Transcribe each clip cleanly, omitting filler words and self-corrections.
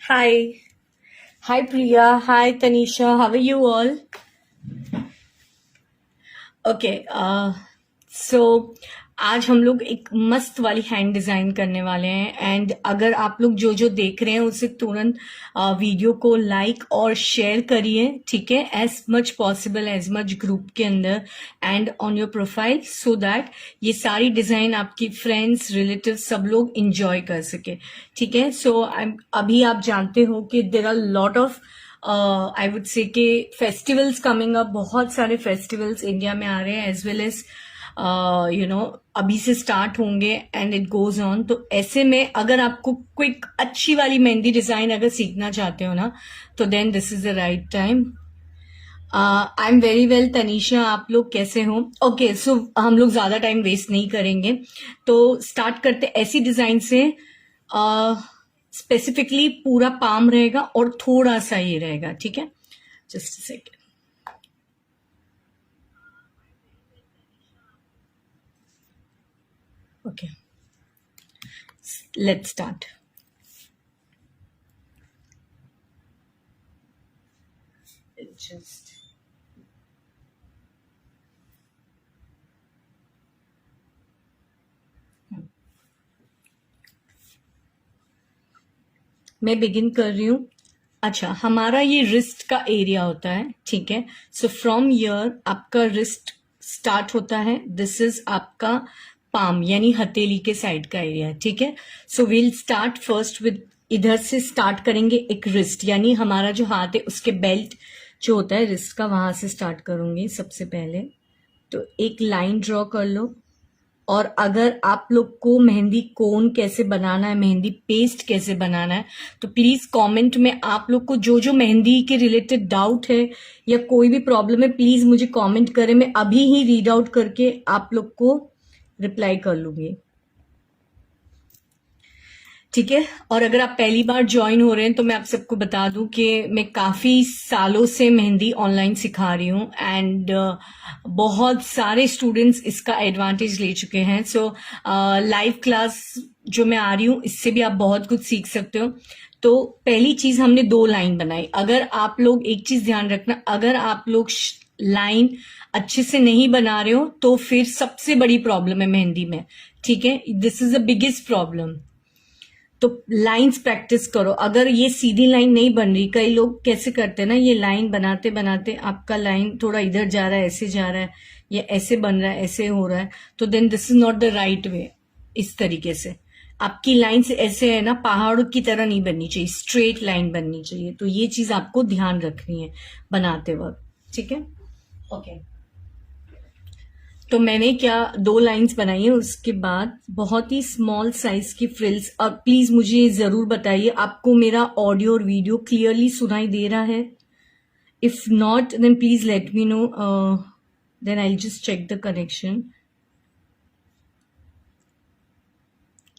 Hi. Hi Priya. Hi Tanisha. How are you all? Okay so आज हम लोग एक मस्त वाली हैंड डिजाइन करने वाले हैं एंड अगर आप लोग जो जो देख रहे हैं उसे तुरंत वीडियो को लाइक और शेयर करिए, ठीक है, as much possible as much group के अंदर and on your profile so that ये सारी डिजाइन आपकी फ्रेंड्स रिलेटिव सब लोग इंजॉय कर सके, ठीक है। सो अभी आप जानते हो कि there are lot of I would say कि फेस्टिवल्स कमिंग अप, बहुत सारे फेस्टिवल्स इंडिया में आ रहे हैं एज वेल एज अभी से स्टार्ट होंगे एंड इट गोज ऑन। तो ऐसे में अगर आपको क्विक अच्छी वाली मेहंदी डिजाइन अगर सीखना चाहते हो ना, तो then this is the right time. I am very well Tanisha, आप लोग कैसे हो? ओके सो हम लोग ज्यादा टाइम वेस्ट नहीं करेंगे, तो स्टार्ट करते ऐसी डिजाइन से। स्पेसिफिकली पूरा पाम रहेगा और थोड़ा सा ये रहेगा, ठीक है। Just second. Okay, let's start. Just मैं बिगिन कर रही हूँ। अच्छा, हमारा ये रिस्ट का एरिया होता है, ठीक है। सो फ्रॉम ईयर आपका रिस्ट स्टार्ट होता है, दिस इज आपका पाम यानी हथेली के साइड का एरिया, ठीक है। So will start first with, इधर से स्टार्ट करेंगे एक रिस्ट यानी हमारा जो हाथ है उसके बेल्ट जो होता है रिस्ट का, वहां से स्टार्ट करूंगी सबसे पहले। तो एक लाइन ड्रॉ कर लो। और अगर आप लोग को मेहंदी कोन कैसे बनाना है, मेहंदी पेस्ट कैसे बनाना है, तो प्लीज कमेंट में आप लोग को जो जो मेहंदी के रिलेटेड डाउट है या कोई भी प्रॉब्लम है प्लीज मुझे कमेंट करें, मैं अभी ही रीड आउट करके आप लोग को रिप्लाई कर लूंगी, ठीक है। और अगर आप पहली बार ज्वाइन हो रहे हैं तो मैं आप सबको बता दूं कि मैं काफी सालों से मेहंदी ऑनलाइन सिखा रही हूँ एंड बहुत सारे स्टूडेंट्स इसका एडवांटेज ले चुके हैं। सो लाइव क्लास जो मैं आ रही हूँ इससे भी आप बहुत कुछ सीख सकते हो। तो पहली चीज हमने 2 लाइन बनाई। अगर आप लोग एक चीज ध्यान रखना, अगर आप लोग लाइन अच्छे से नहीं बना रहे हो तो फिर सबसे बड़ी प्रॉब्लम है मेहंदी में, ठीक है। This is the biggest problem. तो लाइंस प्रैक्टिस करो। अगर ये सीधी लाइन नहीं बन रही, कई लोग कैसे करते हैं ना, ये लाइन बनाते बनाते आपका लाइन थोड़ा इधर जा रहा है, ऐसे जा रहा है, या ऐसे बन रहा है, ऐसे हो रहा है, तो then this is not the right way. इस तरीके से आपकी लाइन से ऐसे है ना, पहाड़ की तरह नहीं बननी चाहिए, स्ट्रेट लाइन बननी चाहिए। तो ये चीज आपको ध्यान रखनी है बनाते वक्त, ठीक है। ओके, तो मैंने क्या 2 लाइंस बनाई है, उसके बाद बहुत ही स्मॉल साइज की फ्रिल्स। अब प्लीज मुझे जरूर बताइए आपको मेरा ऑडियो और वीडियो क्लियरली सुनाई दे रहा है। If not then please let me know, then I just check the connection.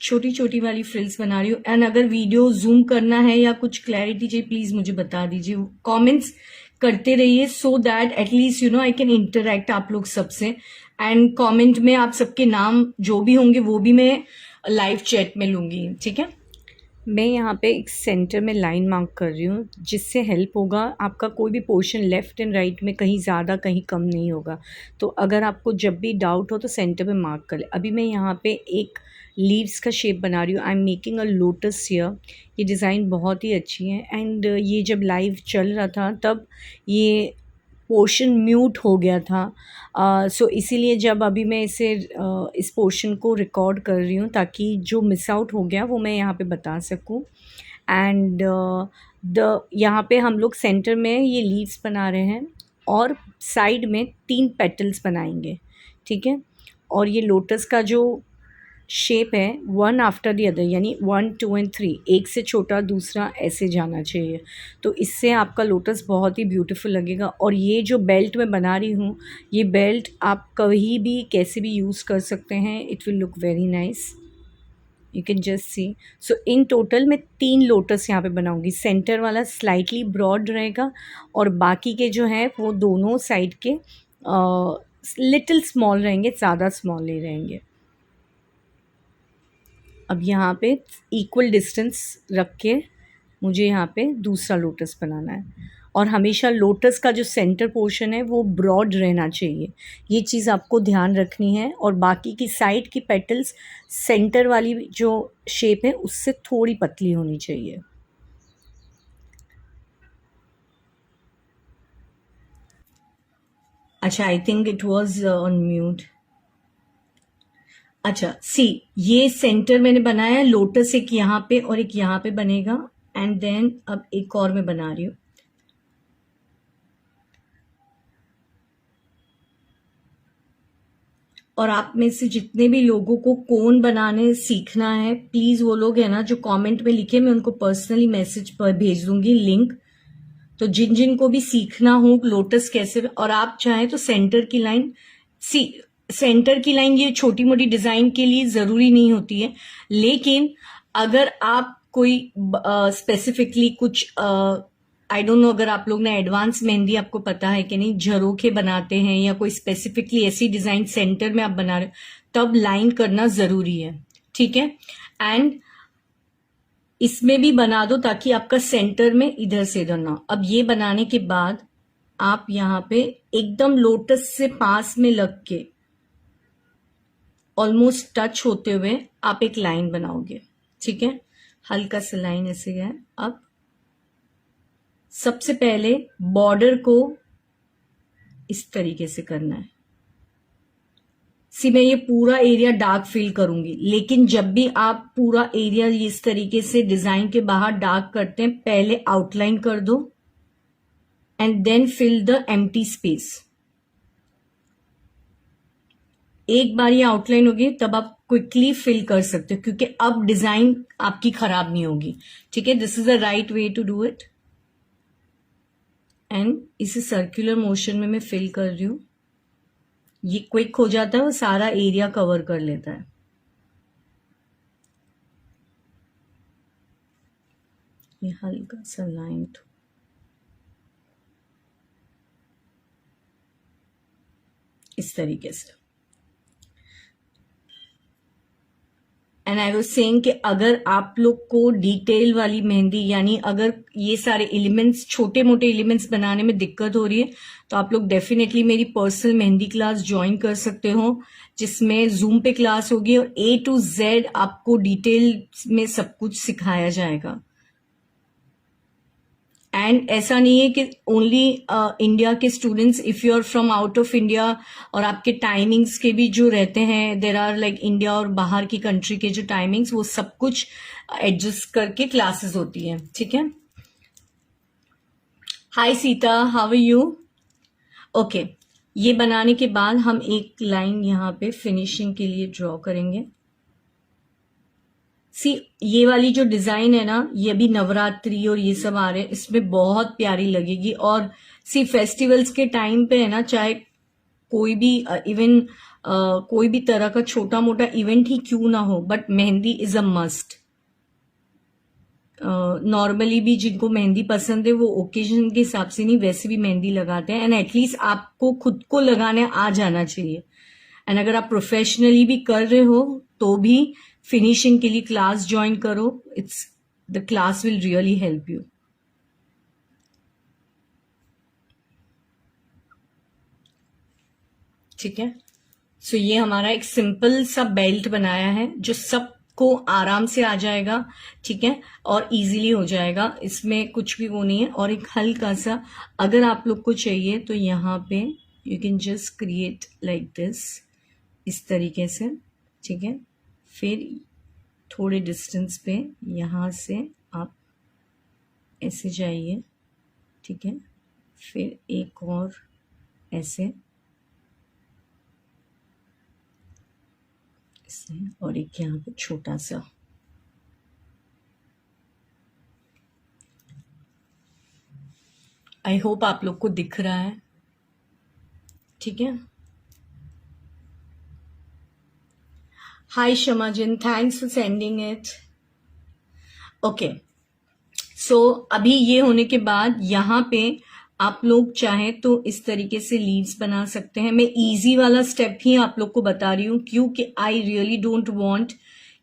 छोटी छोटी वाली फ्रिल्स बना रही हूँ एंड अगर वीडियो जूम करना है या कुछ क्लैरिटी चाहिए प्लीज मुझे बता दीजिए, कमेंट्स करते रहिए so that at least you know I can interact आप लोग सबसे। एंड कमेंट में आप सबके नाम जो भी होंगे वो भी मैं लाइव चैट में लूंगी, ठीक है। मैं यहाँ पे एक सेंटर में लाइन मार्क कर रही हूँ जिससे हेल्प होगा, आपका कोई भी पोर्शन लेफ्ट एंड राइट में कहीं ज़्यादा कहीं कम नहीं होगा। तो अगर आपको जब भी डाउट हो तो सेंटर में मार्क कर ले। अभी मैं यहाँ पे एक लीव्स का शेप बना रही हूँ, आई am making a lotus here. ये डिज़ाइन बहुत ही अच्छी है एंड ये जब लाइव चल रहा था तब ये पोर्शन म्यूट हो गया था। सो इसीलिए जब अभी मैं इसे इस पोर्शन को रिकॉर्ड कर रही हूँ ताकि जो मिस आउट हो गया वो मैं यहाँ पे बता सकूँ। एंड द यहाँ पे हम लोग सेंटर में ये लीव्स बना रहे हैं और साइड में 3 पेटल्स बनाएंगे, ठीक है। और ये लोटस का जो शेप है वन आफ्टर द अदर यानी 1 2 एंड 3, एक से छोटा दूसरा ऐसे जाना चाहिए। तो इससे आपका लोटस बहुत ही ब्यूटीफुल लगेगा। और ये जो बेल्ट मैं बना रही हूँ, ये बेल्ट आप कहीं भी कैसे भी यूज़ कर सकते हैं, it will look very nice, you can just see. So in total मैं 3 लोटस यहाँ पे बनाऊंगी। सेंटर वाला स्लाइटली ब्रॉड रहेगा और बाकी के जो है वो दोनों साइड के लिटिल स्मॉल रहेंगे, ज़्यादा स्मॉल नहीं रहेंगे। अब यहाँ पे इक्वल डिस्टेंस रख के मुझे यहाँ पे दूसरा लोटस बनाना है। और हमेशा लोटस का जो सेंटर पोर्शन है वो ब्रॉड रहना चाहिए, ये चीज़ आपको ध्यान रखनी है। और बाकी की साइड की पेटल्स सेंटर वाली जो शेप है उससे थोड़ी पतली होनी चाहिए। अच्छा, I think it was on mute. अच्छा सी, ये सेंटर मैंने बनाया है, लोटस एक यहाँ पे और एक यहाँ पे बनेगा। एंड देन अब एक और मैं बना रही हूँ। और आप में से जितने भी लोगों को कोन बनाने सीखना है, प्लीज वो लोग है ना जो कमेंट में लिखे, मैं उनको पर्सनली मैसेज पर भेज दूंगी लिंक। तो जिन जिन को भी सीखना हो लोटस कैसे, और आप चाहें तो सेंटर की लाइन, सेंटर की लाइन ये छोटी मोटी डिजाइन के लिए जरूरी नहीं होती है, लेकिन अगर आप कोई स्पेसिफिकली कुछ आई डोंट नो, अगर आप लोग ने एडवांस मेहंदी आपको पता है कि नहीं, झरोखे बनाते हैं या कोई स्पेसिफिकली ऐसी डिजाइन सेंटर में आप बना रहे हो, तब लाइन करना जरूरी है, ठीक है। एंड इसमें भी बना दो ताकि आपका सेंटर में इधर से इधर ना। अब ये बनाने के बाद आप यहाँ पे एकदम लोटस से पास में लग के ऑलमोस्ट टच होते हुए आप एक लाइन बनाओगे, ठीक है। हल्का सा लाइन ऐसे है। अब सबसे पहले बॉर्डर को इस तरीके से करना है। मैं ये पूरा एरिया डार्क फिल करूंगी, लेकिन जब भी आप पूरा एरिया इस तरीके से डिजाइन के बाहर डार्क करते हैं, पहले आउटलाइन कर दो and then fill the empty space. एक बार ये आउटलाइन होगी तब आप क्विकली फिल कर सकते हो, क्योंकि अब डिजाइन आपकी खराब नहीं होगी, ठीक है। This is the right way to do it. And इसे सर्कुलर मोशन में मैं फिल कर रही हूं। ये क्विक हो जाता है, वो सारा एरिया कवर कर लेता है। ये हल्का सा लाइन इस तरीके से। एंड आई वाज सेइंग कि अगर आप लोग को डिटेल वाली मेहंदी, यानी अगर ये सारे एलिमेंट्स, छोटे मोटे एलिमेंट्स बनाने में दिक्कत हो रही है, तो आप लोग डेफिनेटली मेरी पर्सनल मेहंदी क्लास ज्वाइन कर सकते हो, जिसमें जूम पे क्लास होगी और A to Z आपको डिटेल में सब कुछ सिखाया जाएगा। एंड ऐसा नहीं है कि ओनली इंडिया के students, if you are from out of India, और आपके टाइमिंग्स के भी जो रहते हैं, देर आर लाइक इंडिया और बाहर की कंट्री के जो टाइमिंग्स, वो सब कुछ एडजस्ट करके क्लासेस होती है, ठीक है। Hi Sita, how are you? Okay, ये बनाने के बाद हम एक लाइन यहाँ पे फिनिशिंग के लिए ड्रॉ करेंगे। ये वाली जो डिजाइन है ना, ये अभी नवरात्रि और ये सब आ रहे हैं, इसमें बहुत प्यारी लगेगी। और फेस्टिवल्स के टाइम पे है ना, चाहे कोई भी इवन कोई भी तरह का छोटा मोटा इवेंट ही क्यों ना हो, but mehndi is a must. Normally भी जिनको मेहंदी पसंद है वो ओकेजन के हिसाब से नहीं, वैसे भी मेहंदी लगाते हैं। एंड एटलीस्ट आपको खुद को लगाने आ जाना चाहिए। एंड अगर आप प्रोफेशनली भी कर रहे हो तो भी फिनिशिंग के लिए क्लास ज्वाइन करो। The class will really help you. ठीक है। सो ये हमारा एक सिंपल सा बेल्ट बनाया है जो सबको आराम से आ जाएगा, ठीक है, और इजीली हो जाएगा, इसमें कुछ भी वो नहीं है। और एक हल्का सा अगर आप लोग को चाहिए तो यहाँ पे you can just create like this, इस तरीके से, ठीक है। फिर थोड़े डिस्टेंस पे यहाँ से आप ऐसे जाइए, ठीक है। फिर एक और ऐसे, और एक यहाँ पे छोटा सा। आई होप आप लोग को दिख रहा है, ठीक है। Hi Shamazin, thanks for sending it. Okay, so अभी ये होने के बाद यहाँ पे आप लोग चाहें तो इस तरीके से लीव्स बना सकते हैं। मैं इजी वाला स्टेप ही आप लोग को बता रही हूँ, क्योंकि आई रियली डोंट वांट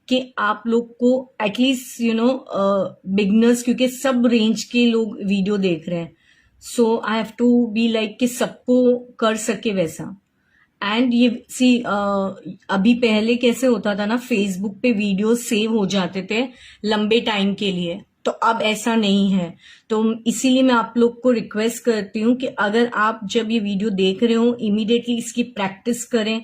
कि आप लोग को एटलीस्ट बिगनर्स, क्योंकि सब रेंज के लोग वीडियो देख रहे हैं, so I have to be like कि सबको कर सके वैसा। एंड ये सी अभी पहले कैसे होता था ना, फेसबुक पे वीडियो सेव हो जाते थे लंबे टाइम के लिए, तो अब ऐसा नहीं है। तो इसीलिए मैं आप लोग को रिक्वेस्ट करती हूँ कि अगर आप जब ये वीडियो देख रहे हो इमीडिएटली इसकी प्रैक्टिस करें।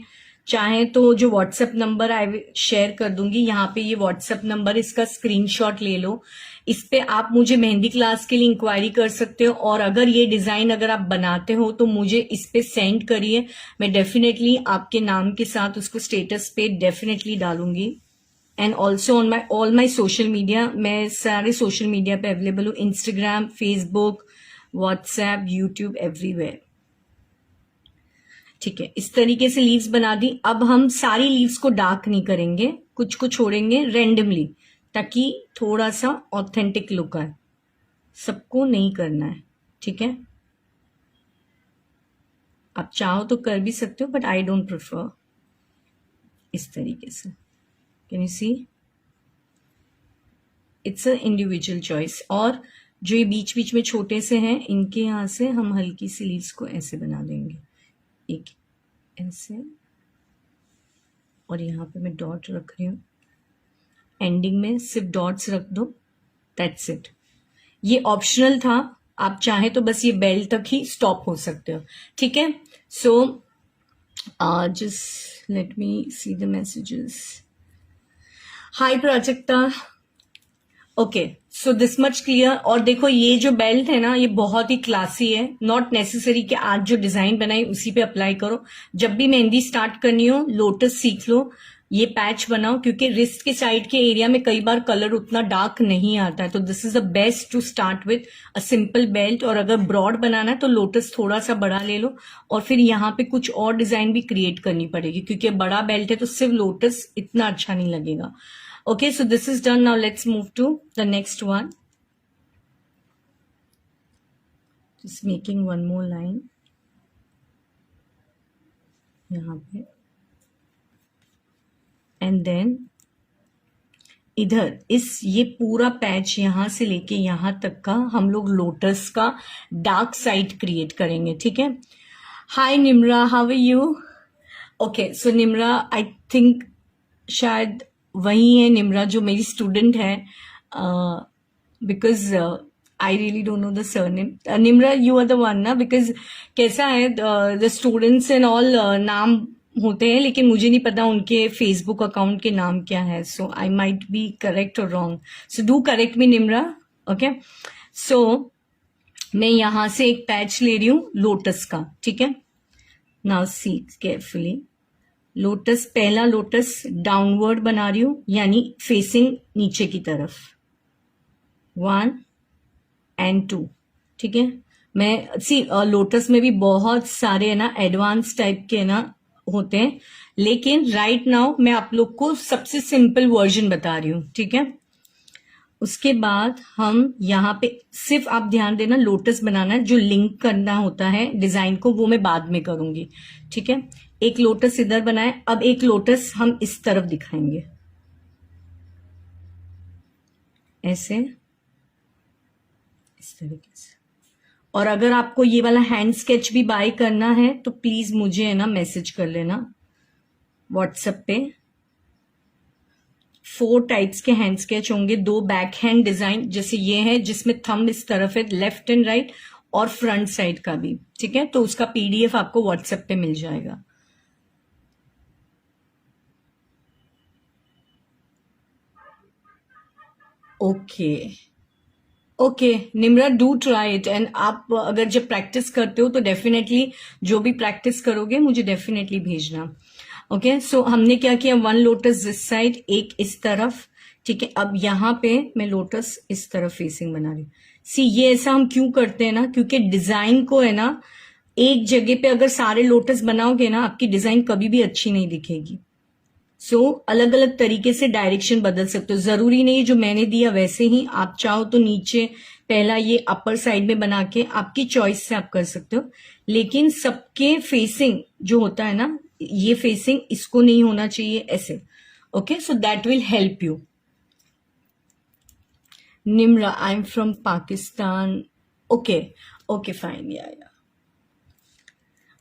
चाहे तो जो व्हाट्सएप नंबर आई शेयर कर दूंगी यहाँ पे, ये व्हाट्सएप नंबर, इसका स्क्रीनशॉट ले लो। इस पे आप मुझे मेहंदी क्लास के लिए इंक्वायरी कर सकते हो, और अगर ये डिजाइन अगर आप बनाते हो तो मुझे इस पे सेंड करिए, मैं डेफिनेटली आपके नाम के साथ उसको स्टेटस पे डेफिनेटली डालूंगी। And also on my all my social media, मैं सारे सोशल मीडिया पे अवेलेबल हूँ, Instagram, Facebook, WhatsApp, YouTube, everywhere. ठीक है, इस तरीके से लीव्स बना दी। अब हम सारी लीव्स को डार्क नहीं करेंगे, कुछ को छोड़ेंगे रेंडमली, ताकि थोड़ा सा ऑथेंटिक लुक आए। सबको नहीं करना है, ठीक है। आप चाहो तो कर भी सकते हो, बट आई डोंट प्रेफर इस तरीके से। Can you see, it's a individual choice. और जो ये बीच बीच में छोटे से हैं, इनके यहां से हम हल्की सी लीव्स को ऐसे बना देंगे, एक ऐसे, और यहाँ पे मैं डॉट रख रही हूँ, एंडिंग में सिर्फ डॉट्स रख दो, दैट्स इट। ये ऑप्शनल था, आप चाहे तो बस ये बेल तक ही स्टॉप हो सकते हो, ठीक है। So just let me see the messages. Hi Prajakta, okay, so this much clear. और देखो ये जो बेल्ट है ना, ये बहुत ही क्लासी है, नॉट नेसेसरी कि आज जो डिजाइन बनाई उसी पे अप्लाई करो। जब भी मेहंदी स्टार्ट करनी हो, लोटस सीख लो, ये पैच बनाओ, क्योंकि रिस्ट के साइड के एरिया में कई बार कलर उतना डार्क नहीं आता है, तो this is the best to start with a simple belt. और अगर ब्रॉड बनाना है तो लोटस थोड़ा सा बड़ा ले लो, और फिर यहाँ पे कुछ और डिजाइन भी क्रिएट करनी पड़ेगी, क्योंकि बड़ा बेल्ट है तो सिर्फ लोटस इतना अच्छा नहीं लगेगा। Okay, so this is done. Now let's move to the next one. Just making one more line यहाँ पे, and then इधर इस ये पूरा पैच यहाँ से लेके यहाँ तक का हम लोग लोटस का डार्क साइड क्रिएट करेंगे, ठीक है। Hi Nimra, how are you? Okay, so Nimra I think शायद वही है निम्रा जो मेरी स्टूडेंट है, because I really don't know the surname. Nimra, you are the one ना, बिकॉज कैसा है द स्टूडेंट्स एंड ऑल नाम होते हैं, लेकिन मुझे नहीं पता उनके फेसबुक अकाउंट के नाम क्या है, so I might be correct और wrong, so do correct me Nimra. Okay, so मैं यहां से एक पैच ले रही हूं लोटस का, ठीक है। नाउ सी केयरफुली, लोटस, पहला लोटस डाउनवर्ड बना रही हूं, यानी फेसिंग नीचे की तरफ, 1 and 2, ठीक है। मैं सी लोटस में भी बहुत सारे है ना एडवांस टाइप के ना होते हैं, लेकिन राइट नाउ मैं आप लोग को सबसे सिंपल वर्जन बता रही हूं, ठीक है। उसके बाद हम यहाँ पे सिर्फ आप ध्यान देना, लोटस बनाना है, जो लिंक करना होता है डिजाइन को वो मैं बाद में करूंगी, ठीक है। एक लोटस इधर बनाए, अब एक लोटस हम इस तरफ दिखाएंगे, ऐसे, इस तरीके से। और अगर आपको ये वाला हैंड स्केच भी बाय करना है तो प्लीज मुझे है ना मैसेज कर लेना व्हाट्सएप पे। 4 टाइप्स के हैंड स्केच होंगे, 2 बैक हैंड डिजाइन, जैसे ये है जिसमें थंब इस तरफ है, लेफ्ट एंड राइट, और फ्रंट साइड का भी, ठीक है। तो उसका पीडीएफ आपको व्हाट्सएप पे मिल जाएगा। Okay okay Nimra, do try it, and आप अगर जब प्रैक्टिस करते हो तो डेफिनेटली जो भी प्रैक्टिस करोगे मुझे डेफिनेटली भेजना। ओके, सो हमने क्या किया, 1 लोटस दिस साइड, एक इस तरफ, ठीक है। अब यहाँ पे मैं लोटस इस तरफ फेसिंग बना रही हूँ। सी, ये ऐसा हम क्यों करते हैं ना, क्योंकि डिजाइन को है ना एक जगह पे अगर सारे लोटस बनाओगे ना, आपकी डिजाइन कभी भी अच्छी नहीं दिखेगी। सो अलग अलग तरीके से डायरेक्शन बदल सकते हो, जरूरी नहीं जो मैंने दिया वैसे ही, आप चाहो तो नीचे पहला ये अपर साइड में बना के आपकी चॉइस से आप कर सकते हो, लेकिन सबके फेसिंग जो होता है ना, ये फेसिंग इसको नहीं होना चाहिए ऐसे, Okay, so that will help you. Nimra, I'm from Pakistan. Okay, okay, fine, yeah.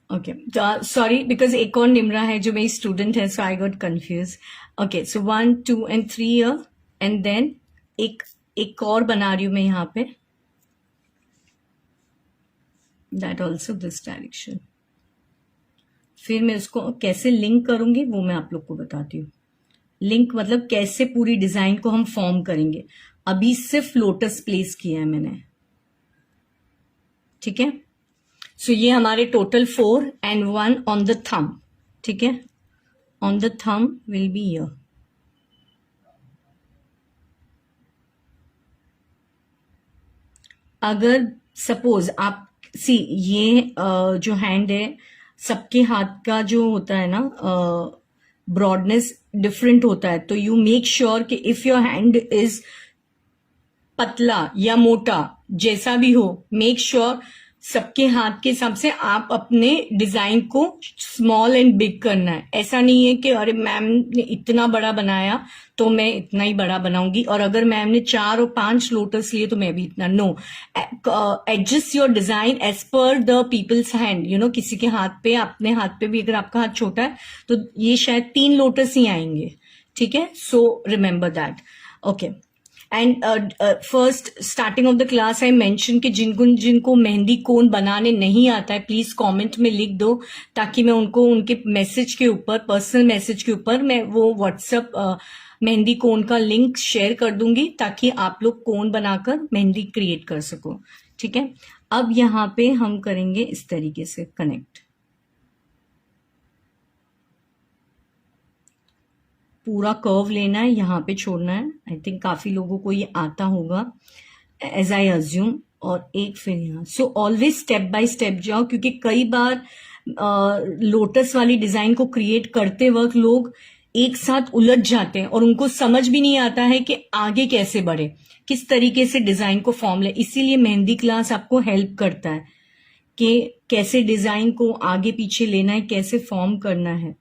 Okay, sorry, because एक और निम्रा है जो मेरी स्टूडेंट है, so I got confused. Okay, so 1, 2 and 3 here, and then एक और बना रही हूँ मैं यहाँ पे, that also this direction. फिर मैं उसको कैसे लिंक करूंगी वो मैं आप लोग को बताती हूँ. लिंक मतलब कैसे पूरी डिजाइन को हम फॉर्म करेंगे. अभी सिर्फ लोटस प्लेस किया है मैंने, ठीक है. सो ये हमारे total 4 and 1 on the thumb, ठीक है. On the thumb will be here. अगर सपोज आप ये जो हैंड है, सबके हाथ का जो होता है ना ब्रॉडनेस डिफरेंट होता है, तो यू मेक श्योर कि इफ योर हैंड इज पतला या मोटा जैसा भी हो, मेक श्योर सबके हाथ के हिसाब से आप अपने डिजाइन को स्मॉल एंड बिग करना है. ऐसा नहीं है कि अरे मैम ने इतना बड़ा बनाया तो मैं इतना ही बड़ा बनाऊंगी, और अगर मैम ने 4 और 5 लोटस लिए तो मैं भी इतना. No, adjust your design as per the people's hand. You know, किसी के हाथ पे, अपने हाथ पे भी अगर आपका हाथ छोटा है तो ये शायद 3 लोटस ही आएंगे, ठीक है. So remember that. Okay. And first starting of the class I mention कि जिनको मेहंदी कोन बनाने नहीं आता है प्लीज कमेंट में लिख दो, ताकि मैं उनको उनके मैसेज के ऊपर, पर्सनल मैसेज के ऊपर मैं वो व्हाट्सएप मेहंदी कोन का लिंक शेयर कर दूंगी, ताकि आप लोग कोन बनाकर मेहंदी क्रिएट कर सको, ठीक है. अब यहाँ पे हम करेंगे इस तरीके से कनेक्ट. पूरा कर्व लेना है, यहाँ पे छोड़ना है. आई थिंक काफी लोगों को ये आता होगा एज आई अज्यूम. और एक फिर यहाँ. So always step by step जाओ, क्योंकि कई बार लोटस वाली डिजाइन को क्रिएट करते वक्त लोग एक साथ उलझ जाते हैं और उनको समझ भी नहीं आता है कि आगे कैसे बढ़े, किस तरीके से डिजाइन को फॉर्म ले. इसीलिए मेहंदी क्लास आपको हेल्प करता है कि कैसे डिजाइन को आगे पीछे लेना है, कैसे फॉर्म करना है.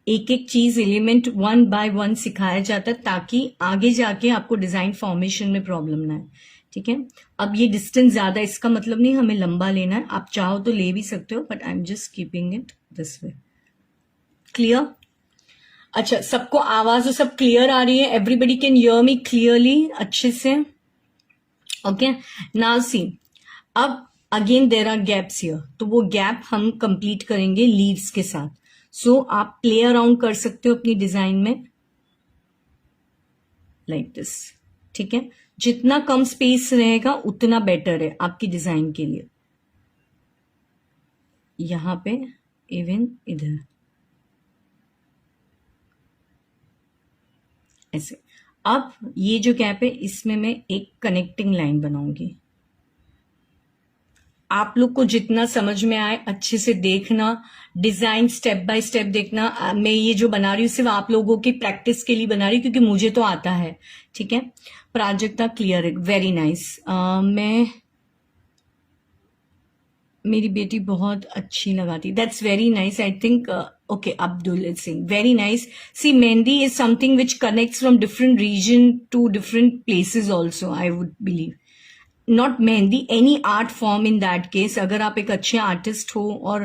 एक एक चीज एलिमेंट 1 by 1 सिखाया जाता है, ताकि आगे जाके आपको डिजाइन फॉर्मेशन में प्रॉब्लम ना है, ठीक है. अब ये डिस्टेंस ज्यादा, इसका मतलब नहीं हमें लंबा लेना है, आप चाहो तो ले भी सकते हो, but I am just keeping it this way. Clear? अच्छा, सबको आवाज सब क्लियर आ रही है? Everybody can hear me clearly, अच्छे से? ओके. नाउ सी, अब again there are gaps here, तो वो गैप हम कंप्लीट करेंगे लीव्स के साथ. सो आप प्ले अराउंड कर सकते हो अपनी डिजाइन में लाइक दिस, ठीक है. जितना कम स्पेस रहेगा उतना बेटर है आपकी डिजाइन के लिए. यहां पे इवन इधर ऐसे. अब ये जो गैप है इसमें मैं एक कनेक्टिंग लाइन बनाऊंगी. आप लोग को जितना समझ में आए अच्छे से देखना, डिजाइन स्टेप बाय स्टेप देखना. मैं ये जो बना रही हूँ सिर्फ आप लोगों की प्रैक्टिस के लिए बना रही हूँ, क्योंकि मुझे तो आता है, ठीक है. Prajakta clear, very nice. मैं मेरी बेटी बहुत अच्छी लगाती, that's very nice. I think okay, Abdul Singh, very nice. See, mehndi is something which connects from different region to different places also, I would believe. Not mehndi, any art form in that case. अगर आप एक अच्छे आर्टिस्ट हो और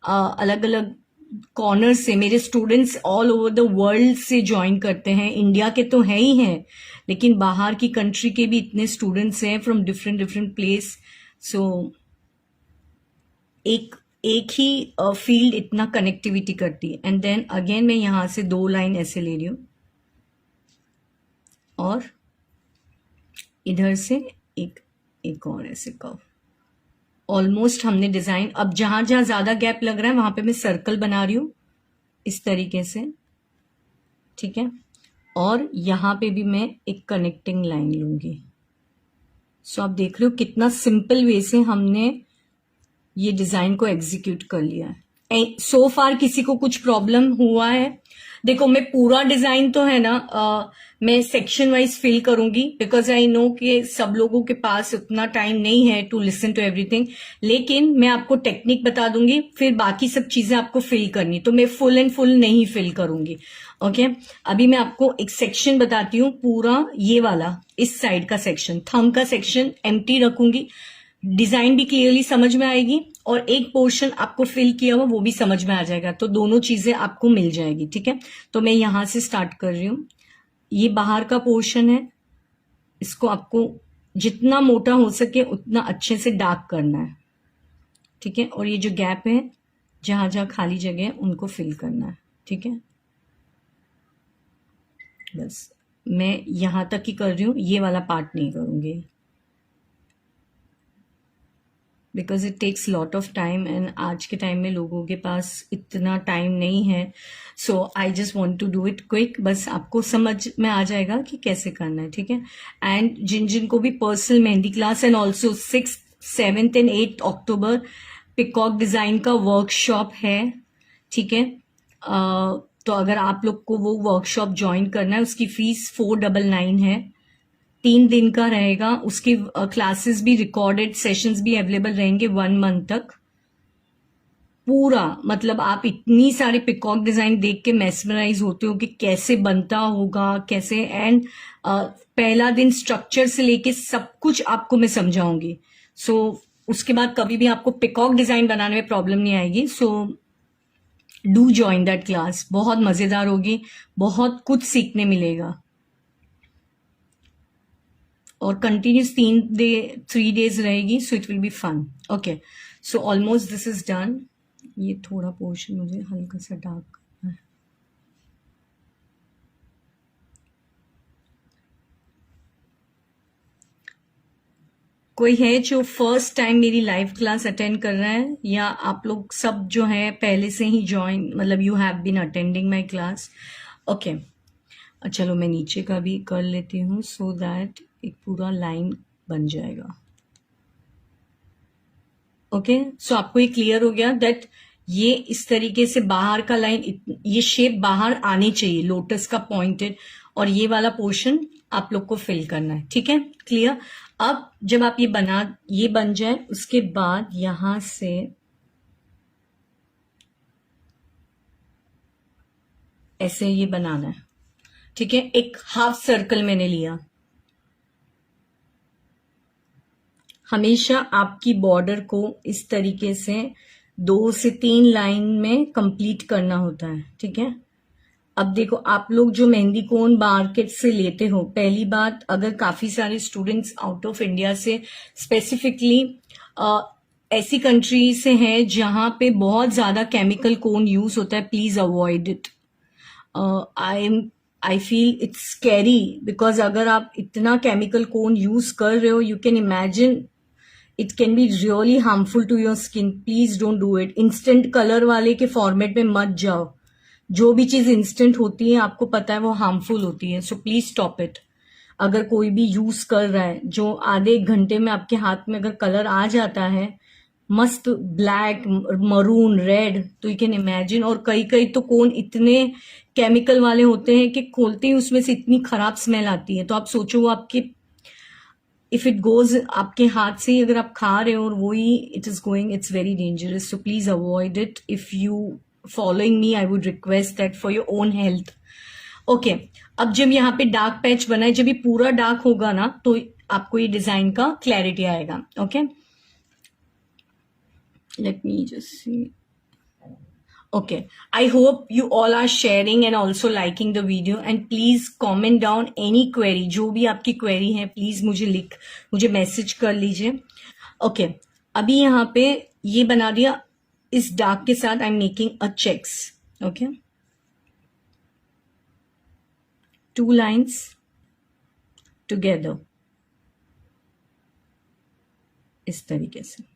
अलग अलग corner से, मेरे students all over the world से ज्वाइन करते हैं, इंडिया के तो है ही हैं, लेकिन बाहर की कंट्री के भी इतने स्टूडेंट्स हैं फ्रॉम डिफरेंट डिफरेंट प्लेस. सो एक ही फील्ड इतना कनेक्टिविटी करती है. एंड देन अगेन मैं यहां से 2 लाइन ऐसे ले रही हूं, और इधर से एक और ऐसे कर्व. ऑलमोस्ट हमने डिजाइन, अब जहां जहां ज्यादा गैप लग रहा है वहां पे मैं सर्कल बना रही हूं इस तरीके से, ठीक है. और यहां पे भी मैं एक कनेक्टिंग लाइन लूंगी. सो आप देख रहे हो कितना सिंपल वे से हमने ये डिजाइन को एग्जीक्यूट कर लिया है. सो फार किसी को कुछ प्रॉब्लम हुआ है? देखो, मैं पूरा डिजाइन तो है ना मैं सेक्शन वाइज फिल करूंगी, बिकॉज आई नो कि सब लोगों के पास उतना टाइम नहीं है टू लिसन टू एवरीथिंग। लेकिन मैं आपको टेक्निक बता दूंगी, फिर बाकी सब चीजें आपको फिल करनी, तो मैं फुल एंड फुल नहीं फिल करूंगी। ओके, अभी मैं आपको एक सेक्शन बताती हूँ, पूरा ये वाला इस साइड का सेक्शन, थंब का सेक्शन एम्प्टी रखूंगी, डिजाइन भी क्लियरली समझ में आएगी और एक पोर्शन आपको फिल किया हुआ वो भी समझ में आ जाएगा, तो दोनों चीजें आपको मिल जाएगी। ठीक है, तो मैं यहां से स्टार्ट कर रही हूं। ये बाहर का पोर्शन है, इसको आपको जितना मोटा हो सके उतना अच्छे से डार्क करना है। ठीक है, और ये जो गैप है, जहां जहां खाली जगह है, उनको फिल करना है। ठीक है, बस मैं यहां तक ही कर रही हूं, ये वाला पार्ट नहीं करूंगी, because it takes lot of time and आज के टाइम में लोगों के पास इतना टाइम नहीं है। So I just want to do it quick, बस आपको समझ में आ जाएगा कि कैसे करना है। ठीक है, एंड जिन जिन को भी personal mehndi class and also 6th 7th and 8th October peacock design का वर्कशॉप है। ठीक है, तो अगर आप लोग को वो वर्कशॉप ज्वाइन करना है, उसकी फीस 499 है, 3 दिन का रहेगा। उसकी क्लासेस भी, रिकॉर्डेड सेशंस भी अवेलेबल रहेंगे 1 मंथ तक। पूरा मतलब आप इतनी सारी पिकॉक डिजाइन देख के मेस्मराइज होते हो कि कैसे बनता होगा, कैसे, एंड पहला दिन स्ट्रक्चर से लेके सब कुछ आपको मैं समझाऊंगी। सो उसके बाद कभी भी आपको पिकॉक डिजाइन बनाने में प्रॉब्लम नहीं आएगी। So do join that class, बहुत मजेदार होगी, बहुत कुछ सीखने मिलेगा, और कंटिन्यूस 3 डेज रहेगी, so it will be fun. Okay, so almost this is done. ये थोड़ा पोर्शन मुझे हल्का सा डार्क करना है। कोई है जो फर्स्ट टाइम मेरी लाइव क्लास अटेंड कर रहा है, या आप लोग सब जो है पहले से ही ज्वाइन, मतलब you have been attending my class? Okay, चलो मैं नीचे का भी कर लेती हूँ, सो दैट एक पूरा लाइन बन जाएगा। ओके, सो आपको ये क्लियर हो गया दैट ये इस तरीके से बाहर का लाइन, ये शेप बाहर आनी चाहिए, लोटस का पॉइंटेड, और ये वाला पोर्शन आप लोग को फिल करना है। ठीक है, क्लियर? अब जब आप ये बन जाए, उसके बाद यहां से ऐसे ये बनाना है। ठीक है, एक हाफ सर्कल मैंने लिया। हमेशा आपकी बॉर्डर को इस तरीके से 2 से 3 लाइन में कंप्लीट करना होता है। ठीक है, अब देखो, आप लोग जो मेहंदी कोन मार्केट से लेते हो, पहली बात, अगर काफी सारे स्टूडेंट्स आउट ऑफ इंडिया से, स्पेसिफिकली ऐसी कंट्री से हैं जहां पे बहुत ज्यादा केमिकल कोन यूज होता है, please avoid it. I feel it's scary, because अगर आप इतना केमिकल कोन यूज कर रहे हो, you can imagine it can be really harmful to your skin. Please don't do it. Instant colour वाले के फॉर्मेट में मत जाओ। जो भी चीज इंस्टेंट होती है, आपको पता है वो हार्मफुल होती है, सो प्लीज स्टॉप इट। अगर कोई भी यूज कर रहा है, जो आधे 1 घंटे में आपके हाथ में अगर कलर आ जाता है, मस्त ब्लैक, मरून, रेड, तो यू कैन इमेजिन। और कई कई तो कोन इतने केमिकल वाले होते हैं कि खोलते ही उसमें से इतनी खराब स्मेल आती है, तो आप सोचो वो आपके, इफ इट गोज आपके हाथ से ही अगर आप खा रहे हो और वो ही it is going, it's very dangerous. So please avoid it. If you following me, I would request that for your own health. Okay, अब जब यहाँ पे डार्क पैच बना है, जब ये पूरा डार्क होगा ना, तो आपको ये डिजाइन का क्लैरिटी आएगा। Okay, let me just see. Okay, I hope you all are sharing and also liking the video, and please comment down any query. जो भी आपकी query है, please मुझे मैसेज कर लीजिए। Okay, अभी यहाँ पे ये बना दिया, इस डार्क के साथ I am making a checks. Okay, 2 lines together इस तरीके से।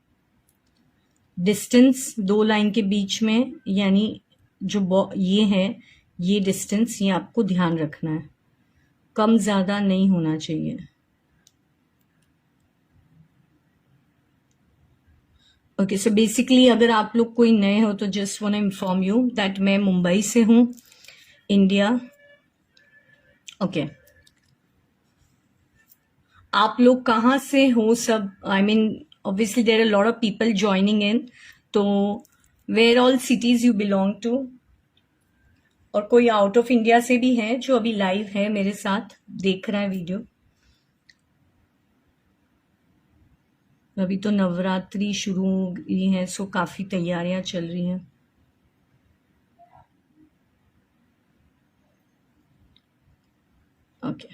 डिस्टेंस 2 लाइन के बीच में, यानी जो ये है, ये डिस्टेंस, ये आपको ध्यान रखना है, कम ज्यादा नहीं होना चाहिए। ओके, सो बेसिकली अगर आप लोग कोई नए हो तो just want inform you that मैं मुंबई से हूँ, इंडिया। ओके, आप लोग कहाँ से हो सब? I mean obviously there are lot of people joining in, तो where all cities you belong to? और कोई आउट ऑफ इंडिया से भी है जो अभी लाइव है मेरे साथ देख रहा है वीडियो? अभी तो नवरात्रि शुरू हो गई है, सो काफी तैयारियां चल रही हैं। ओके,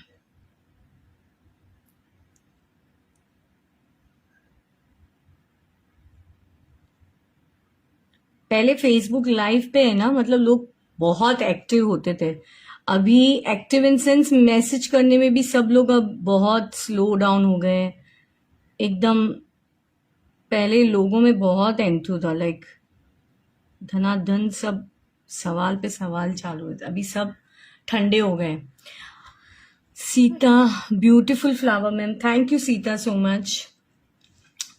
पहले फेसबुक लाइव पे है ना, मतलब लोग बहुत एक्टिव होते थे। अभी एक्टिव इन सेंस मैसेज करने में भी सब लोग अब बहुत स्लो डाउन हो गए हैं एकदम। पहले लोगों में बहुत एंथू था, लाइक धनाधन, सब सवाल पे सवाल चालू होते, अभी सब ठंडे हो गए। Sita, beautiful flower ma'am, thank you Sita so much.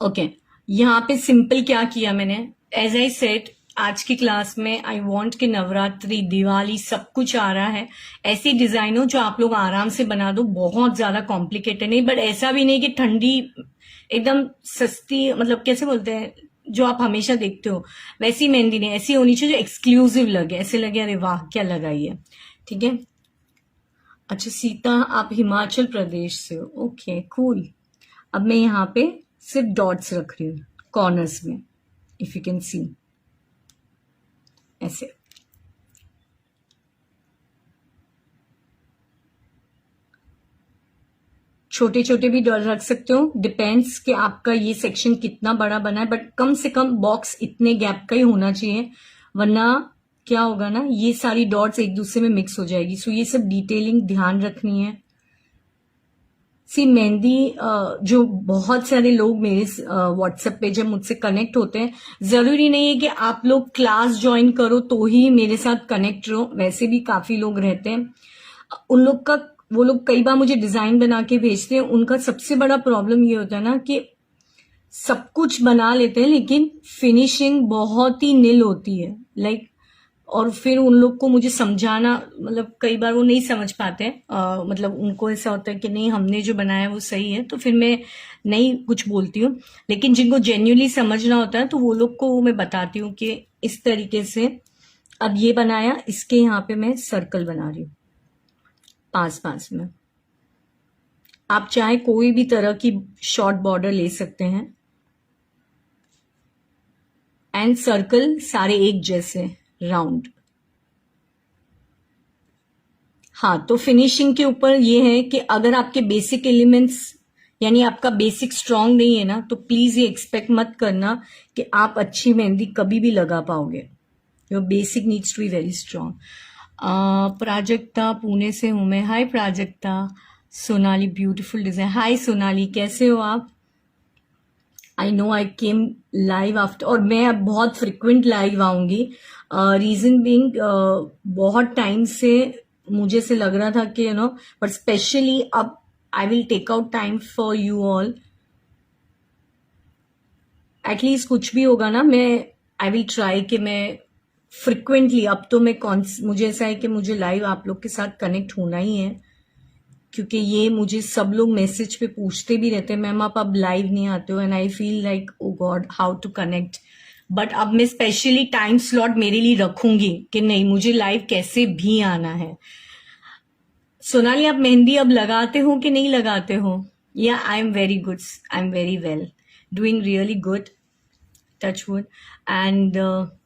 Okay, यहाँ पे सिंपल क्या किया मैंने, एज आई सेड आज की क्लास में आई वांट कि नवरात्रि, दिवाली सब कुछ आ रहा है, ऐसी डिजाइन हो जो आप लोग आराम से बना दो, बहुत ज्यादा कॉम्प्लिकेटेड नहीं, बट ऐसा भी नहीं कि ठंडी एकदम सस्ती, मतलब कैसे बोलते हैं जो आप हमेशा देखते हो वैसी मेहंदी नहीं, ऐसी होनी चाहिए जो एक्सक्लूसिव लगे, ऐसे लगे अरे वाह क्या लगाई है। ठीक है, अच्छा सीता आप हिमाचल प्रदेश से हो, ओके कूल। अब मैं यहाँ पे सिर्फ डॉट्स रख रही हूँ कॉर्नर्स में, इफ यू कैन सी, ऐसे। छोटे छोटे भी डॉट रख सकते हो, डिपेंड्स कि आपका ये सेक्शन कितना बड़ा बना है, बट कम से कम बॉक्स इतने गैप का ही होना चाहिए, वरना क्या होगा ना, ये सारी डॉट्स एक दूसरे में मिक्स हो जाएगी। सो ये सब डिटेलिंग ध्यान रखनी है। सी मेहंदी, जो बहुत सारे लोग मेरे व्हाट्सएप पे जब मुझसे कनेक्ट होते हैं, जरूरी नहीं है कि आप लोग क्लास ज्वाइन करो तो ही मेरे साथ कनेक्ट रहो, वैसे भी काफी लोग रहते हैं। उन लोग का, वो लोग कई बार मुझे डिजाइन बना के भेजते हैं, उनका सबसे बड़ा प्रॉब्लम ये होता है ना कि सब कुछ बना लेते हैं लेकिन फिनिशिंग बहुत ही निल होती है, लाइक और फिर उन लोग को मुझे समझाना, मतलब कई बार वो नहीं समझ पाते हैं, मतलब उनको ऐसा होता है कि नहीं हमने जो बनाया है वो सही है, तो फिर मैं नहीं कुछ बोलती हूँ। लेकिन जिनको जेन्युइनली समझना होता है तो वो लोग को मैं बताती हूँ कि इस तरीके से अब ये बनाया, इसके यहाँ पे मैं सर्कल बना रही हूँ पास पास में। आप चाहे कोई भी तरह की शॉर्ट बॉर्डर ले सकते हैं, एंड सर्कल सारे एक जैसे राउंड। हाँ, तो फिनिशिंग के ऊपर ये है कि अगर आपके बेसिक एलिमेंट्स यानी आपका बेसिक स्ट्रांग नहीं है ना, तो प्लीज ये एक्सपेक्ट मत करना कि आप अच्छी मेहंदी कभी भी लगा पाओगे। Your basic needs to be very strong. Prajakta, Pune से हूं मैं। Hi Prajakta. Sonali, beautiful design. Hi Sonali, कैसे हो आप? I know I came live after, और मैं अब बहुत फ्रिक्वेंट लाइव आऊंगी। रीजन बीइंग बहुत टाइम से मुझे से लग रहा था कि बट स्पेशली अब I will take out time for you all. At least कुछ भी होगा ना, मैं आई विल ट्राई कि मैं फ्रिक्वेंटली, अब तो मैं मुझे ऐसा है कि मुझे लाइव आप लोग के साथ कनेक्ट होना ही है, क्योंकि ये मुझे सब लोग मैसेज पे पूछते भी रहते हैं मैम आप अब लाइव नहीं आते हो, and I feel like oh God how to connect. But अब मैं स्पेशली टाइम स्लॉट मेरे लिए रखूंगी कि नहीं, मुझे लाइव कैसे भी आना है। सोनाली, आप मेहंदी अब लगाते हो कि नहीं लगाते हो? या आई am very good, I am very well, doing really good, touch wood. And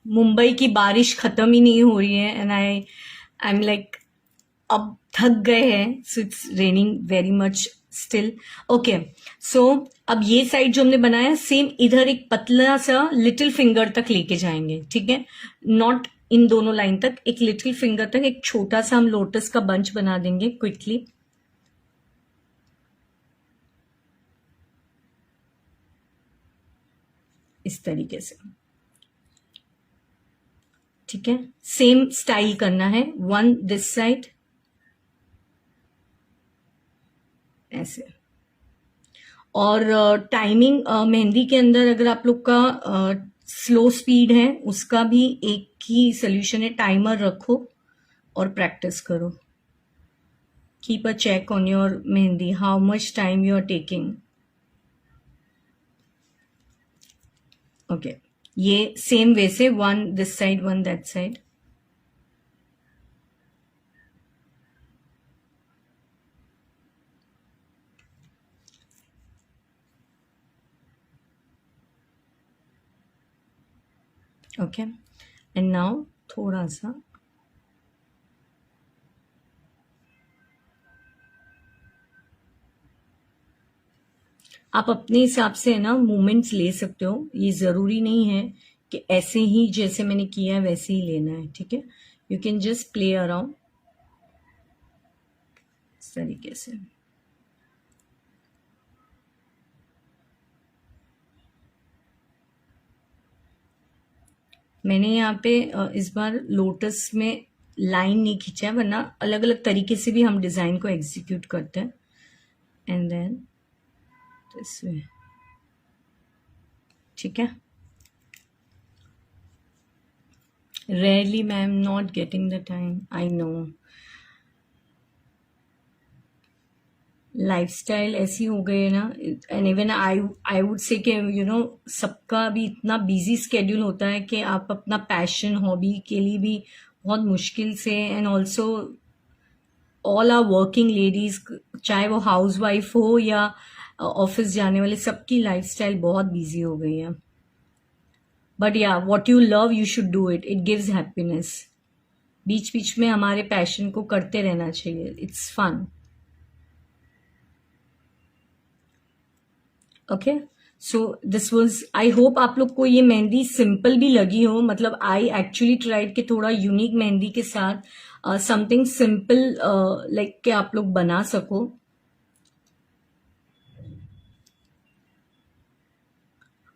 Mumbai की बारिश खत्म ही नहीं हो रही है, एंड आई एम लाइक अब थक गए हैं, so it's raining very much still. Okay, so अब ये साइड जो हमने बनाया सेम इधर एक पतला सा लिटिल फिंगर तक लेके जाएंगे, ठीक है? नॉट इन दोनों लाइन तक, एक लिटिल फिंगर तक एक छोटा सा हम लोटस का बंच बना देंगे क्विकली। इस तरीके से, ठीक है? सेम स्टाइल करना है, वन दिस साइड ऐसे, और टाइमिंग मेहंदी के अंदर अगर आप लोग का स्लो स्पीड है उसका भी एक ही सोल्यूशन है, टाइमर रखो और प्रैक्टिस करो. Keep a check on your mehndi, how much time you are taking. Okay, ये सेम वे से one this side one that side. Okay, and now थोड़ा सा आप अपने हिसाब से है ना मूवमेंट्स ले सकते हो. ये ज़रूरी नहीं है कि ऐसे ही जैसे मैंने किया है वैसे ही लेना है. ठीक है, you can just play around इस तरीके से. मैंने यहाँ पे इस बार लोटस में लाइन नहीं खींचा है, वरना अलग अलग तरीके से भी हम डिज़ाइन को एग्जीक्यूट करते हैं. And then this way. ठीक है. Rarely ma'am, not getting the time, I know. Lifestyle ऐसी हो गई है ना, and even I would say कि सबका भी इतना बिजी स्केड्यूल होता है कि आप अपना पैशन हॉबी के लिए भी बहुत मुश्किल से, and also all are working ladies, चाहे वो हाउस वाइफ हो या ऑफिस जाने वाले, सबकी लाइफस्टाइल बहुत बिजी हो गई है. But yeah what you love you should do it, it gives happiness. बीच बीच में हमारे पैशन को करते रहना चाहिए, it's fun. Okay, so this was, I hope आप लोग को ये मेहंदी सिंपल भी लगी हो. मतलब आई एक्चुअली ट्राइड कि थोड़ा यूनिक मेहंदी के साथ समथिंग सिंपल लाइक कि आप लोग बना सको.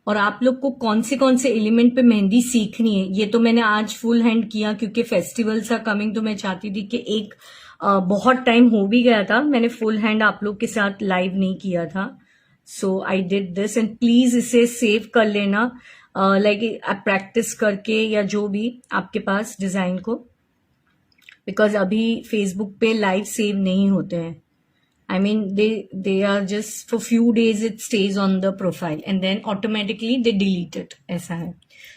और आप लोग को कौन से एलिमेंट पे मेहंदी सीखनी है, ये तो मैंने आज फुल हैंड किया क्योंकि फेस्टिवल्स आर कमिंग, तो मैं चाहती थी कि एक बहुत टाइम हो भी गया था, मैंने फुल हैंड आप लोग के साथ लाइव नहीं किया था. So I did this, and please इसे सेव कर लेना लाइक प्रैक्टिस करके या जो भी आपके पास डिजाइन को, बिकॉज अभी फेसबुक पे लाइव सेव नहीं होते हैं. I mean, they are just for few days it stays on the profile and then automatically they delete it. ऐसा है.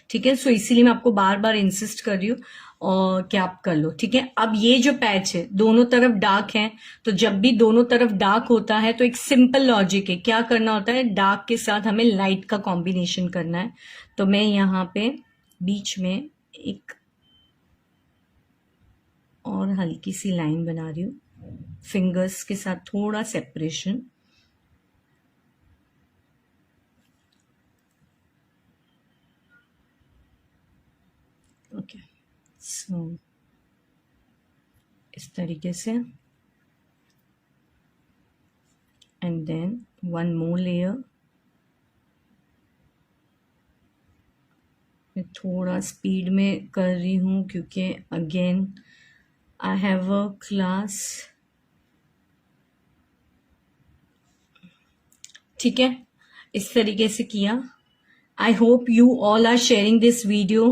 ठीक है, सो इसीलिए मैं आपको बार बार इंसिस्ट कर रही हूँ और क्या आप कर लो. ठीक है, अब ये जो पैच है दोनों तरफ डार्क है, तो जब भी दोनों तरफ डार्क होता है तो एक सिंपल लॉजिक है, क्या करना होता है, डार्क के साथ हमें लाइट का कॉम्बिनेशन करना है. तो मैं यहाँ पे बीच में एक और हल्की सी लाइन बना रही हूँ, फिंगर्स के साथ थोड़ा सेपरेशन. ओके, सो इस तरीके से, and then one more layer. मैं थोड़ा स्पीड में कर रही हूँ क्योंकि again I have a class. ठीक है, इस तरीके से किया. I hope you all are sharing this video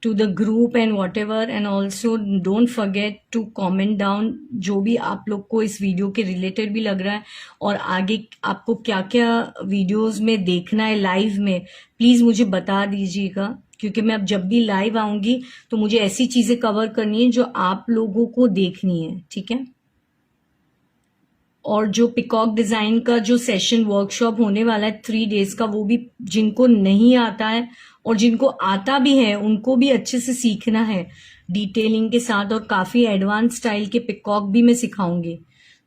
to the group and whatever, and also don't forget to comment down जो भी आप लोग को इस वीडियो के रिलेटेड भी लग रहा है, और आगे आपको क्या क्या वीडियोस में देखना है लाइव में, प्लीज मुझे बता दीजिएगा, क्योंकि मैं अब जब भी लाइव आऊंगी तो मुझे ऐसी चीजें कवर करनी है जो आप लोगों को देखनी है. ठीक है, और जो पिकॉक डिजाइन का जो सेशन वर्कशॉप होने वाला है 3 days का, वो भी जिनको नहीं आता है और जिनको आता भी है उनको भी अच्छे से सीखना है डिटेलिंग के साथ, और काफी एडवांस स्टाइल के पिकॉक भी मैं सिखाऊंगी.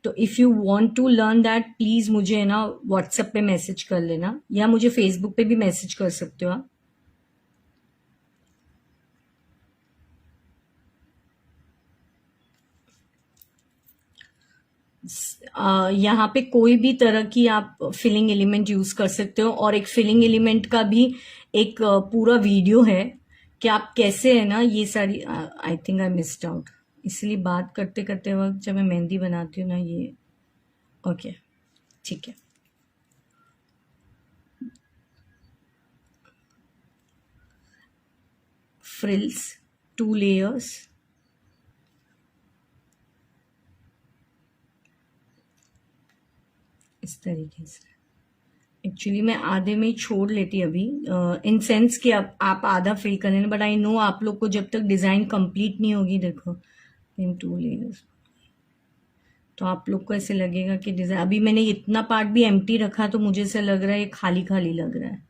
तो if you want to learn that, please मुझे ना व्हाट्सएप पे मैसेज कर लेना, या मुझे फेसबुक पे भी मैसेज कर सकते हो आप. यहाँ पे कोई भी तरह की आप फिलिंग एलिमेंट यूज कर सकते हो, और एक फिलिंग एलिमेंट का भी एक पूरा वीडियो है कि आप कैसे है ना ये सारी. I think I missed out, इसलिए बात करते करते वक्त जब मैं मेहंदी बनाती हूँ ना ये. ओके, ठीक है, फ्रिल्स 2 लेयर्स, इस तरीके से। एक्चुअली मैं आधे में ही छोड़ लेती अभी, इन सेंस कि अब आप आधा फिल कर लेना, बट आई नो आप लोग को जब तक डिज़ाइन कंप्लीट नहीं होगी, देखो इन 2 लेयर्स, तो आप लोग को ऐसे लगेगा कि डिज़ाइन, अभी मैंने इतना पार्ट भी एम्प्टी रखा तो मुझे ऐसा लग रहा है ये खाली खाली लग रहा है।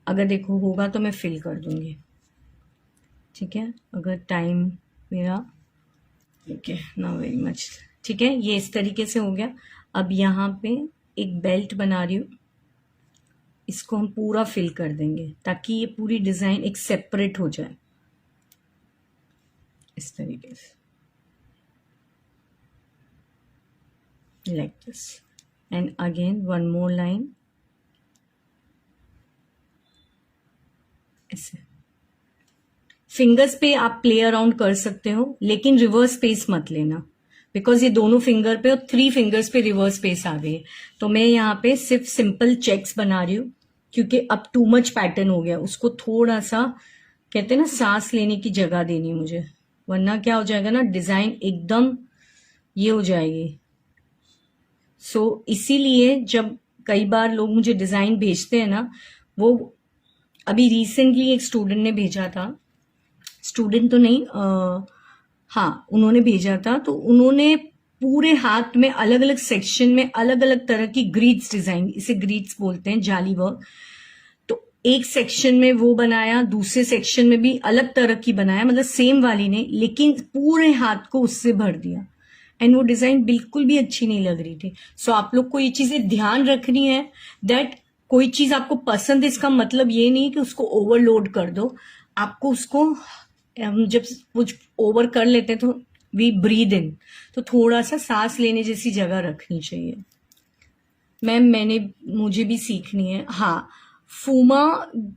अगर देखो होगा तो मैं फिल कर दूंगी, ठीक है, अगर टाइम मेरा, ठीक है, ना वेरी मच, ठीक है, ये इस तरीके से हो गया। अब यहाँ पे एक बेल्ट बना रही हूँ, इसको हम पूरा फिल कर देंगे ताकि ये पूरी डिजाइन एक सेपरेट हो जाए, इस तरीके से, like this, and again 1 more line, ऐसे। फिंगर्स पे आप प्ले अराउंड कर सकते हो, लेकिन रिवर्स स्पेस मत लेना, बिकॉज ये दोनों फिंगर पे और 3 फिंगर्स पे रिवर्स स्पेस आ गई है। तो मैं यहाँ पे सिर्फ सिंपल चेक्स बना रही हूँ, क्योंकि अब टू मच पैटर्न हो गया, उसको थोड़ा सा कहते हैं ना सांस लेने की जगह देनी मुझे, वरना क्या हो जाएगा ना, डिजाइन एकदम ये हो जाएगी। सो इसीलिए जब कई बार लोग मुझे डिजाइन भेजते हैं ना, वो अभी रिसेंटली एक स्टूडेंट ने भेजा था, स्टूडेंट तो नहीं, हाँ उन्होंने भेजा था, तो उन्होंने पूरे हाथ में अलग अलग सेक्शन में अलग अलग तरह की ग्रीड्स डिजाइन, इसे ग्रीड्स बोलते हैं, जाली वर्क, तो एक सेक्शन में वो बनाया, दूसरे सेक्शन में भी अलग तरह की बनाया, मतलब सेम वाली ने, लेकिन पूरे हाथ को उससे भर दिया, एंड वो डिजाइन बिल्कुल भी अच्छी नहीं लग रही थी। सो आप लोग को ये चीजें ध्यान रखनी है, दैट कोई चीज आपको पसंद है, इसका मतलब ये नहीं कि उसको ओवरलोड कर दो, आपको उसको, हम जब कुछ ओवर कर लेते हैं तो वी ब्रीद इन, तो थोड़ा सा सांस लेने जैसी जगह रखनी चाहिए। मैम मुझे भी सीखनी है, हाँ, फूमा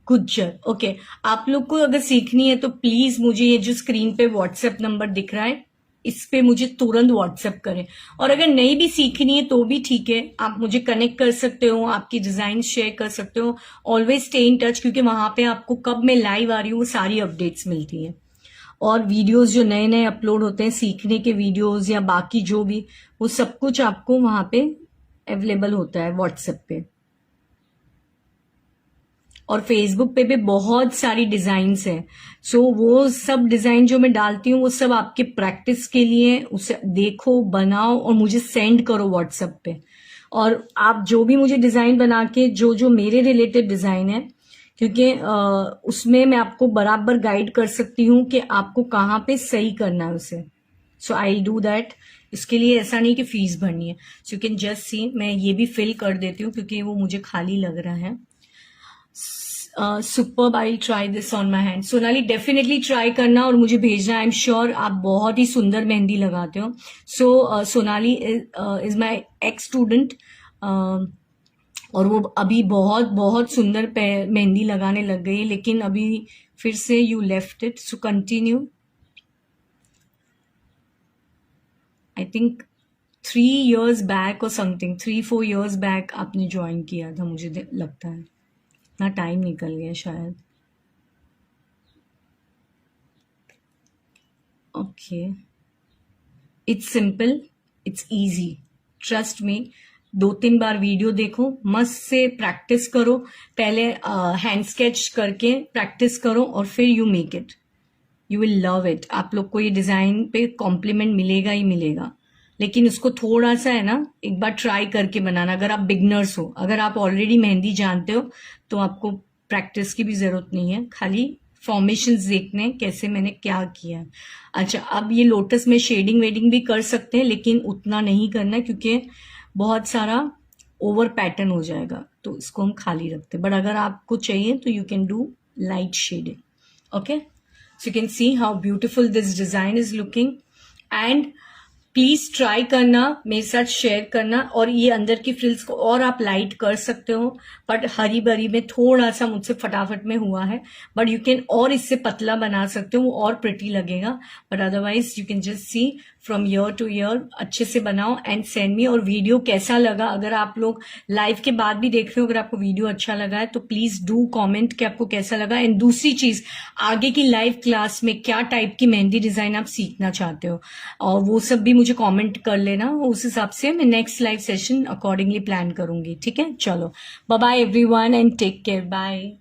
गुज्जर, ओके, आप लोग को अगर सीखनी है तो प्लीज मुझे ये जो स्क्रीन पे व्हाट्सएप नंबर दिख रहा है, इस पे मुझे तुरंत व्हाट्सएप करें, और अगर नहीं भी सीखनी है तो भी ठीक है, आप मुझे कनेक्ट कर सकते हो, आपकी डिजाइन शेयर कर सकते हो, ऑलवेज स्टे इन टच, क्योंकि वहां पे आपको कब मैं लाइव आ रही हूँ वो सारी अपडेट्स मिलती है, और वीडियोस जो नए नए अपलोड होते हैं, सीखने के वीडियोस या बाकी जो भी, वो सब कुछ आपको वहां पे अवेलेबल होता है व्हाट्सएप पे, और फेसबुक पे भी बहुत सारी डिजाइन्स हैं। सो वो सब डिजाइन जो मैं डालती हूँ वो सब आपके प्रैक्टिस के लिए, उसे देखो, बनाओ और मुझे सेंड करो व्हाट्सएप पे, और आप जो भी मुझे डिजाइन बना के, जो जो मेरे रिलेटेड डिजाइन है, क्योंकि उसमें मैं आपको बराबर गाइड कर सकती हूँ कि आपको कहाँ पे सही करना है उसे। सो आई डू दैट, इसके लिए ऐसा नहीं कि फीस भरनी है, so you can just see, मैं ये भी फिल कर देती हूँ क्योंकि वो मुझे खाली लग रहा है। Super, I try this on my hand. Sonali definitely try करना और मुझे भेजना, आई एम श्योर आप बहुत ही सुंदर मेहंदी लगाते हो। So Sonali is my ex student, और वो अभी बहुत बहुत सुंदर मेहंदी लगाने लग गई, लेकिन अभी फिर से you left it, so continue. I think 3 years back और समथिंग, 3-4 years बैक आपने ज्वाइन किया था, मुझे लगता है, इतना टाइम निकल गया शायद। Okay, it's simple, it's easy, trust me, 2-3 bar video देखो, मस्त से प्रैक्टिस करो, पहले हैंड स्केच करके प्रैक्टिस करो और फिर you make it, you will love it. आप लोग को ये डिजाइन पे कॉम्प्लीमेंट मिलेगा ही मिलेगा, लेकिन उसको थोड़ा सा है ना, एक बार ट्राई करके बनाना, अगर आप बिगनर्स हो, अगर आप ऑलरेडी मेहंदी जानते हो तो आपको प्रैक्टिस की भी जरूरत नहीं है, खाली फॉर्मेशंस देखने कैसे मैंने क्या किया। अच्छा, अब ये लोटस में शेडिंग वेडिंग भी कर सकते हैं, लेकिन उतना नहीं करना क्योंकि बहुत सारा ओवर पैटर्न हो जाएगा, तो इसको हम खाली रखते हैं, बट अगर आपको चाहिए तो you can do light shading, okay. So you can see how beautiful this design is looking, and please try करना, मेरे साथ शेयर करना, और ये अंदर की फ्रिल्स को और आप लाइट कर सकते हो, बट हरी बरी में थोड़ा सा मुझसे फटाफट में हुआ है, बट यू कैन और इससे पतला बना सकते हो, वो और प्रिटी लगेगा, but otherwise you can just see from year two year. अच्छे से बनाओ एंड सेंड मी। और वीडियो कैसा लगा, अगर आप लोग लाइव के बाद भी देख रहे हो, अगर आपको वीडियो अच्छा लगा है तो प्लीज डू कमेंट कि आपको कैसा लगा। एंड दूसरी चीज, आगे की लाइव क्लास में क्या टाइप की मेहंदी डिजाइन आप सीखना चाहते हो, और वो सब भी मुझे कमेंट कर लेना, उस हिसाब से मैं next live session accordingly plan करूंगी। ठीक है, चलो bye bye everyone and take care, bye.